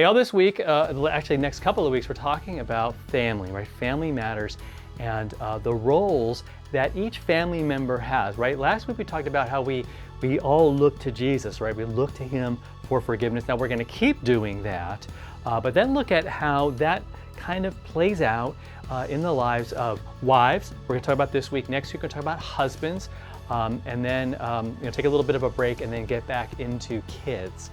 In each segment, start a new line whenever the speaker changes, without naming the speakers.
Hey, all this week, actually next couple of weeks, we're talking about family, right? Family matters and the roles that each family member has, right? Last week we talked about how we all look to Jesus, right? We look to him for forgiveness. Now we're going to keep doing that, but then look at how that kind of plays out in the lives of wives. We're going to talk about this week. Next week we're going to talk about husbands, and then take a little bit of a break and then get back into kids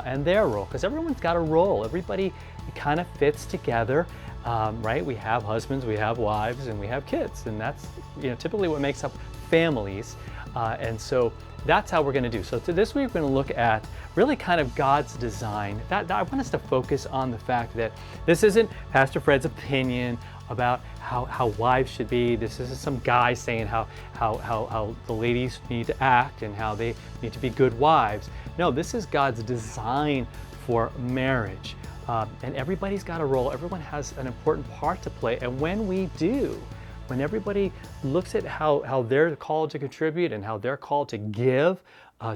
and their role, because everyone's got a role. Everybody kind of fits together, right? We have husbands, we have wives, and we have kids, and that's typically what makes up families. And so that's how we're going to do. So this week we're going to look at really kind of God's design. That I want us to focus on the fact that this isn't Pastor Fred's opinion about how wives should be. This isn't some guy saying how the ladies need to act and how they need to be good wives. No, this is God's design for marriage. And everybody's got a role. Everyone has an important part to play. And when we do, when everybody looks at how they're called to contribute and how they're called to give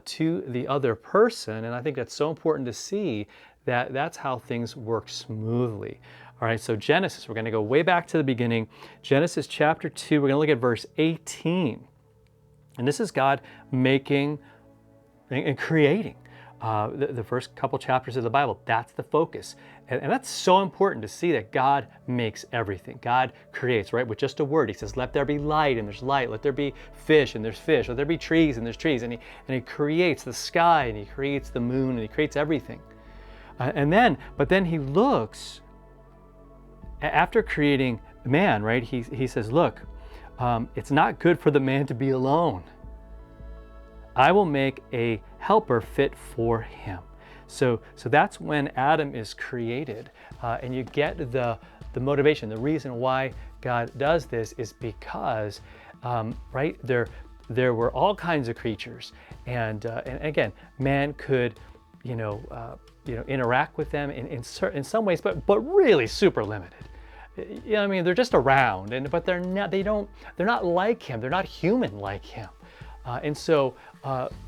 to the other person, and I think that's so important to see that that's how things work smoothly. All right, so Genesis, we're going to go way back to the beginning. Genesis chapter 2, we're going to look at verse 18. And this is God making and creating. The first couple chapters of the Bible, that's the focus. And that's so important to see that God makes everything. God creates, right? With just a word. He says, let there be light, and there's light. Let there be fish, and there's fish. Let there be trees, and there's trees. And he creates the sky, and he creates the moon, and he creates everything. But then he looks, after creating man, right? He says, look, it's not good for the man to be alone. I will make a helper fit for him. So that's when Adam is created, and you get the motivation. The reason why God does this is because, right, there were all kinds of creatures, and again, man could, interact with them in some ways, but really super limited. I mean, they're just around, but they're not like him. They're not human like him. And so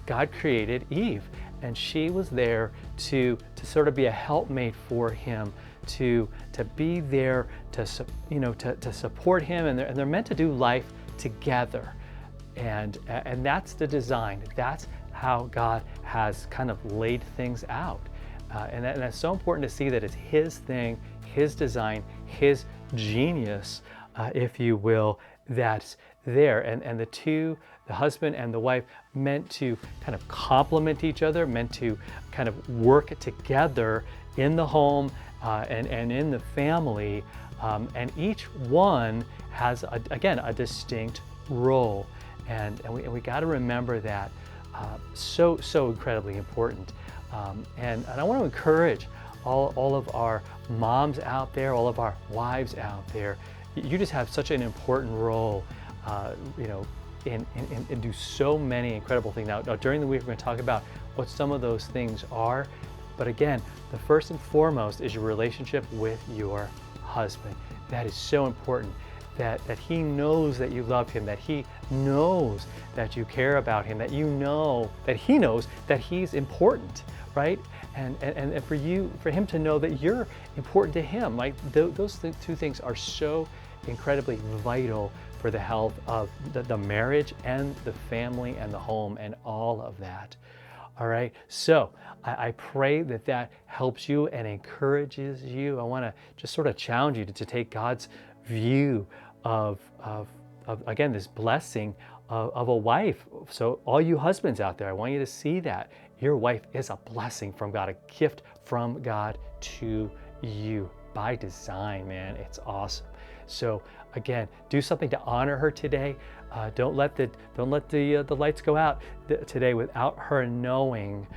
God created Eve, and she was there to sort of be a helpmate for him, to be there to support him, and they're meant to do life together, and that's the design. That's how God has kind of laid things out, and that's so important to see that it's His thing, His design, His genius, if you will, that's there, and the husband and the wife, meant to kind of complement each other, meant to kind of work together in the home and in the family, and each one has a distinct role, and we got to remember that. So incredibly important, and I want to encourage all of our moms out there, all of our wives out there. You just have such an important role, and do so many incredible things. Now, during the week, we're going to talk about what some of those things are. But again, the first and foremost is your relationship with your husband. That is so important, that he knows that you love him, that he knows that you care about him, that he knows that he's important, right? And for him to know that you're important to him. Like those two things are so incredibly vital for the health of the marriage and the family and the home and all of that. All right, so I pray that helps you and encourages you. I want to just sort of challenge you to take God's view of again, this blessing of a wife. So all you husbands out there, I want you to see that your wife is a blessing from God, a gift from God to you by design, man. It's awesome. So again, do something to honor her today. Don't let the lights go out today without her knowing,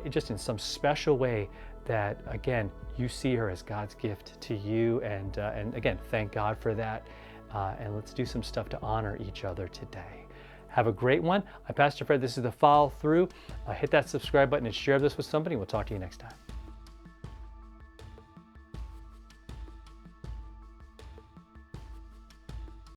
just in some special way, that again you see her as God's gift to you, and again, thank God for that. And let's do some stuff to honor each other today. Have a great one. I'm Pastor Fred. This is the Follow Through. Hit that subscribe button and share this with somebody. We'll talk to you next time.